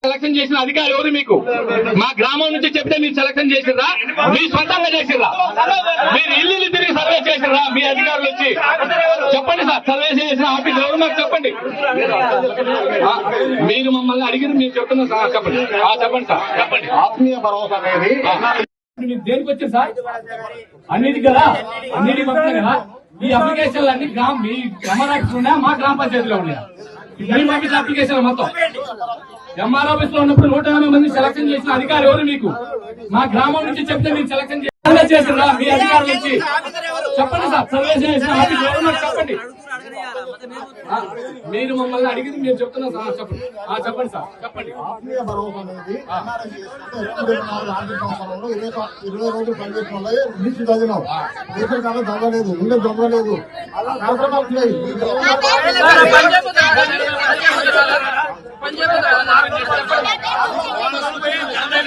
Selection చేసిన అధికారులు ఎవరు మీకు? మా గ్రామం నుంచి చెప్తే మీరు సెలక్షన్ చేసిర్రా? మీ సొంతంగా చేసిర్రా? మీరు ఇల్లు తిరిగి సర్వే చేసిర్రా? మీ అధికారులు వచ్చి చెప్పండి సార్. సర్వే చేసిన ఆఫీస్ ఎవరు మాకు చెప్పండి. మీరు మమ్మల్ని అడిగిన మీరు చెప్తున్నా సార్. చెప్పండి చెప్పండి సార్. చెప్పండి. ఆత్మీయ భరోసా అనేది మీరు దేనికి వచ్చారు సార్? అన్నిటి కదా, అన్నిటికి వస్తున్నాయి కదా. ఈ అప్లికేషన్లు అన్ని మీ ఎంఆర్ఆఫీస్ ఉన్నాయా, మా గ్రామ పంచాయతీలో ఉన్నాయా? మీ పంపించిన అప్లికేషన్ మొత్తం ఎంఆర్ ఆఫీస్ లో ఉన్నప్పుడు 180 మంది సెలక్షన్ చేసిన అధికారులు ఎవరు మీకు? మా గ్రామం నుంచి చెప్తే మీరు సెలక్షన్ చేసిందా? మీ అధికారుల నుంచి చెప్పండి సార్. సర్వే చేసిన ఆఫీస్ ఎవరు నాకు చెప్పండి. మీరు మమ్మల్ని అడిగింది మీరు చెప్తున్నా సార్. చెప్పండి చెప్పండి సార్. చెప్పండి. ఆత్మీయ భరోసా అనేది 20 రోజులు పనిచేసిన వాళ్ళే లిస్ట్ చదివినాం. రేషన్ కార్డు చదవలేదు, ఉండే దొంగలేదు, అలా కార్యక్రమాలు